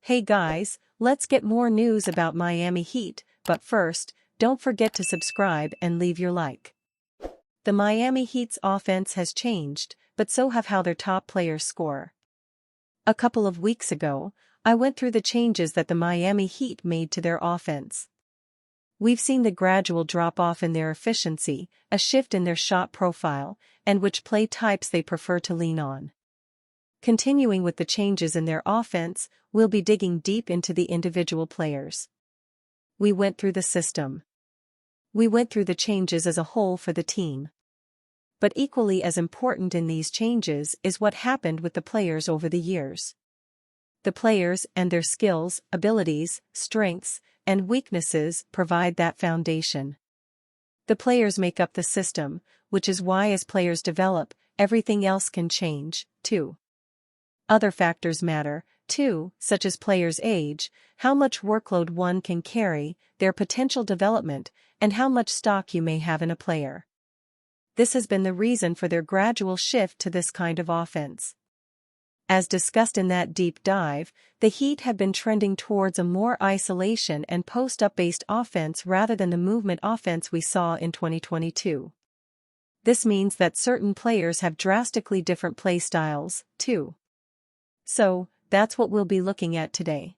Hey guys, let's get more news about Miami Heat, but first, don't forget to subscribe and leave your like. The Miami Heat's offense has changed, but so have how their top players score. A couple of weeks ago, I went through the changes that the Miami Heat made to their offense. We've seen the gradual drop-off in their efficiency, a shift in their shot profile, and which play types they prefer to lean on. Continuing with the changes in their offense, we'll be digging deep into the individual players. We went through the system. We went through the changes as a whole for the team. But equally as important in these changes is what happened with the players over the years. The players and their skills, abilities, strengths, and weaknesses provide that foundation. The players make up the system, which is why as players develop, everything else can change, too. Other factors matter, too, such as players' age, how much workload one can carry, their potential development, and how much stock you may have in a player. This has been the reason for their gradual shift to this kind of offense. As discussed in that deep dive, the Heat have been trending towards a more isolation and post-up based offense rather than the movement offense we saw in 2022. This means that certain players have drastically different play styles, too. So, that's what we'll be looking at today.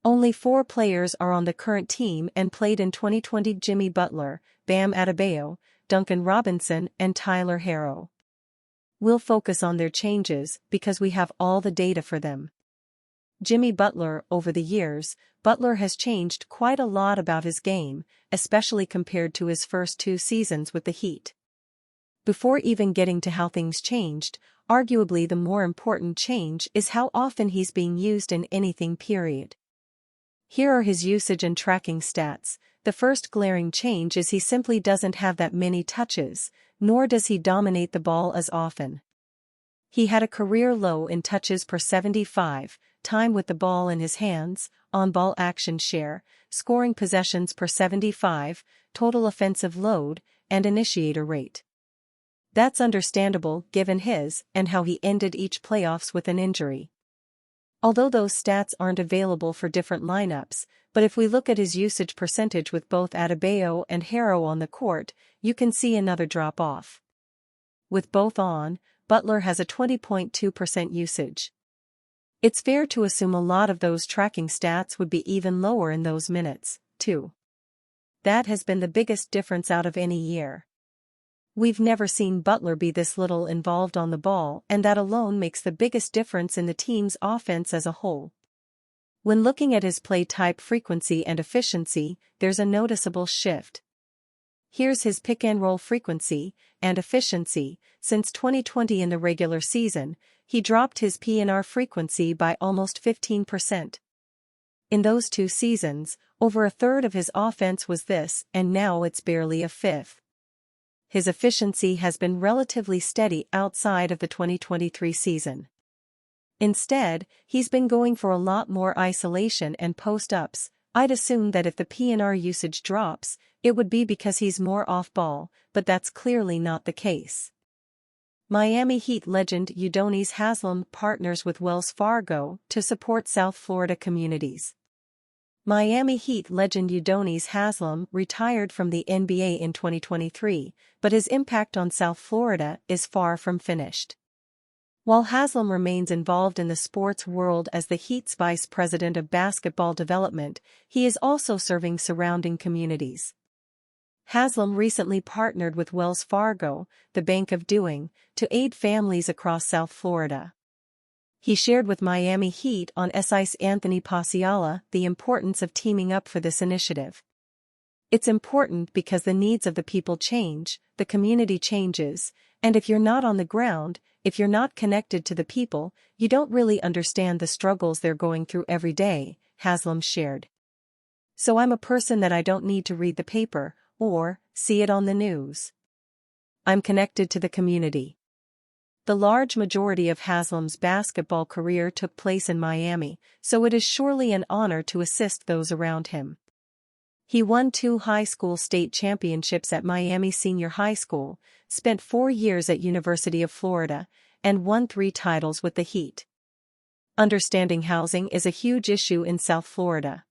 Only 4 players are on the current team and played in 2020: Jimmy Butler, Bam Adebayo, Duncan Robinson, and Tyler Herro. We'll focus on their changes because we have all the data for them. Jimmy Butler. Over the years, Butler has changed quite a lot about his game, especially compared to his first 2 seasons with the Heat. Before even getting to how things changed, arguably the more important change is how often he's being used in anything, period. Here are his usage and tracking stats. The first glaring change is he simply doesn't have that many touches, nor does he dominate the ball as often. He had a career low in touches per 75, time with the ball in his hands, on-ball action share, scoring possessions per 75, total offensive load, and initiator rate. That's understandable given his and how he ended each playoffs with an injury. Although those stats aren't available for different lineups, but if we look at his usage percentage with both Adebayo and Herro on the court, you can see another drop-off. With both on, Butler has a 20.2% usage. It's fair to assume a lot of those tracking stats would be even lower in those minutes, too. That has been the biggest difference out of any year. We've never seen Butler be this little involved on the ball, and that alone makes the biggest difference in the team's offense as a whole. When looking at his play type frequency and efficiency, there's a noticeable shift. Here's his pick-and-roll frequency and efficiency. Since 2020 in the regular season, he dropped his P&R frequency by almost 15%. In those 2 seasons, over a third of his offense was this, and now it's barely a fifth. His efficiency has been relatively steady outside of the 2023 season. Instead, he's been going for a lot more isolation and post-ups. I'd assume that if the P&R usage drops, it would be because he's more off-ball, but that's clearly not the case. Miami Heat legend Udonis Haslem partners with Wells Fargo to support South Florida communities. Miami Heat legend Udonis Haslem retired from the NBA in 2023, but his impact on South Florida is far from finished. While Haslem remains involved in the sports world as the Heat's vice president of basketball development, he is also serving surrounding communities. Haslem recently partnered with Wells Fargo, the Bank of Doing, to aid families across South Florida. He shared with Miami Heat on SI's Anthony Pasiala the importance of teaming up for this initiative. It's important because the needs of the people change, the community changes, and if you're not on the ground, if you're not connected to the people, you don't really understand the struggles they're going through every day, Haslem shared. So I'm a person that I don't need to read the paper, or see it on the news. I'm connected to the community. The large majority of Haslem's basketball career took place in Miami, so it is surely an honor to assist those around him. He won 2 high school state championships at Miami Senior High School, spent 4 years at University of Florida, and won 3 titles with the Heat. Understanding housing is a huge issue in South Florida.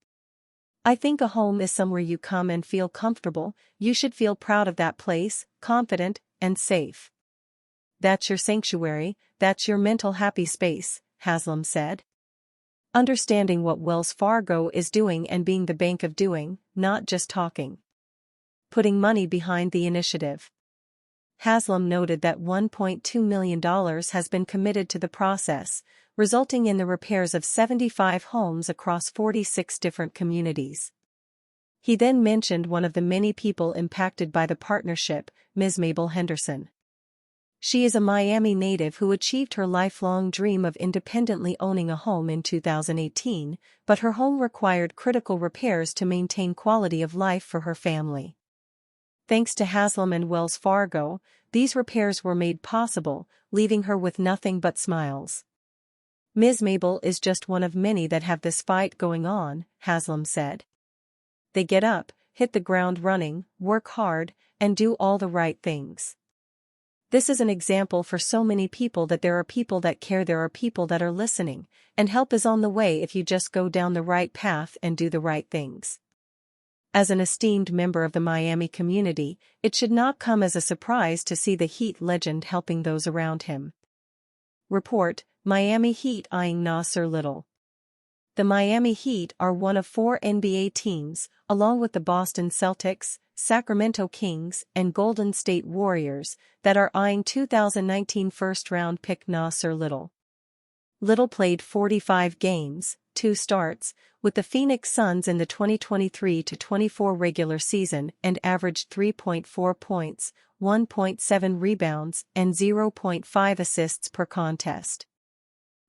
I think a home is somewhere you come and feel comfortable. You should feel proud of that place, confident, and safe. That's your sanctuary, that's your mental happy space, Haslam said. Understanding what Wells Fargo is doing and being the bank of doing, not just talking. Putting money behind the initiative. Haslam noted that $1.2 million has been committed to the process, resulting in the repairs of 75 homes across 46 different communities. He then mentioned one of the many people impacted by the partnership, Ms. Mabel Henderson. She is a Miami native who achieved her lifelong dream of independently owning a home in 2018, but her home required critical repairs to maintain quality of life for her family. Thanks to Haslam and Wells Fargo, these repairs were made possible, leaving her with nothing but smiles. Ms. Mabel is just one of many that have this fight going on, Haslam said. They get up, hit the ground running, work hard, and do all the right things. This is an example for so many people that there are people that care, there are people that are listening, and help is on the way if you just go down the right path and do the right things. As an esteemed member of the Miami community, it should not come as a surprise to see the Heat legend helping those around him. Report: Miami Heat eyeing Naser Little. The Miami Heat are one of 4 NBA teams, along with the Boston Celtics, Sacramento Kings, and Golden State Warriors, that are eyeing 2019 first-round pick Naser Little. Little played 45 games, 2 starts, with the Phoenix Suns in the 2023-24 regular season and averaged 3.4 points, 1.7 rebounds, and 0.5 assists per contest.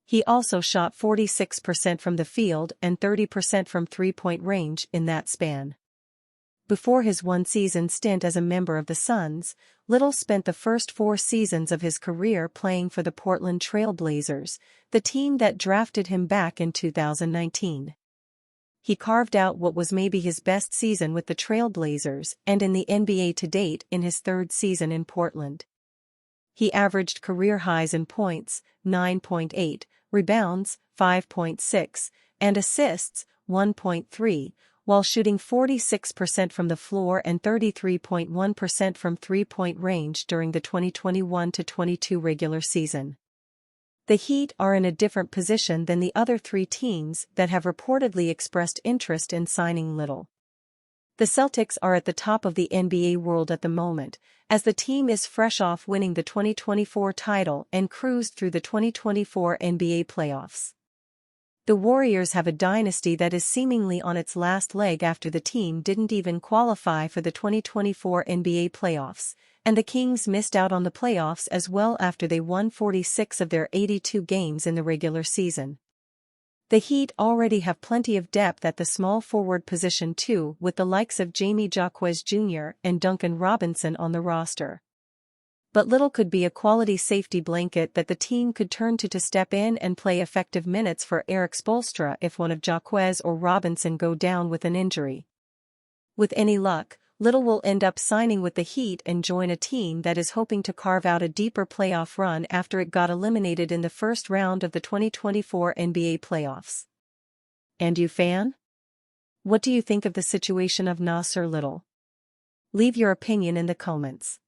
He also shot 46% from the field and 30% from three-point range in that span. Before his one-season stint as a member of the Suns, Little spent the first 4 seasons of his career playing for the Portland Trail Blazers, the team that drafted him back in 2019. He carved out what was maybe his best season with the Trail Blazers and in the NBA to date in his 3rd season in Portland. He averaged career highs in points, 9.8, rebounds, 5.6, and assists, 1.3, while shooting 46% from the floor and 33.1% from three-point range during the 2021-22 regular season. The Heat are in a different position than the other 3 teams that have reportedly expressed interest in signing Little. The Celtics are at the top of the NBA world at the moment, as the team is fresh off winning the 2024 title and cruised through the 2024 NBA playoffs. The Warriors have a dynasty that is seemingly on its last leg after the team didn't even qualify for the 2024 NBA playoffs, and the Kings missed out on the playoffs as well after they won 46 of their 82 games in the regular season. The Heat already have plenty of depth at the small forward position too, with the likes of Jamie Jaquez Jr. and Duncan Robinson on the roster. But Little could be a quality safety blanket that the team could turn to step in and play effective minutes for Eric Spoelstra if one of Jaquez or Robinson go down with an injury. With any luck, Little will end up signing with the Heat and join a team that is hoping to carve out a deeper playoff run after it got eliminated in the first round of the 2024 NBA playoffs. And you, fan? What do you think of the situation of Naser Little? Leave your opinion in the comments.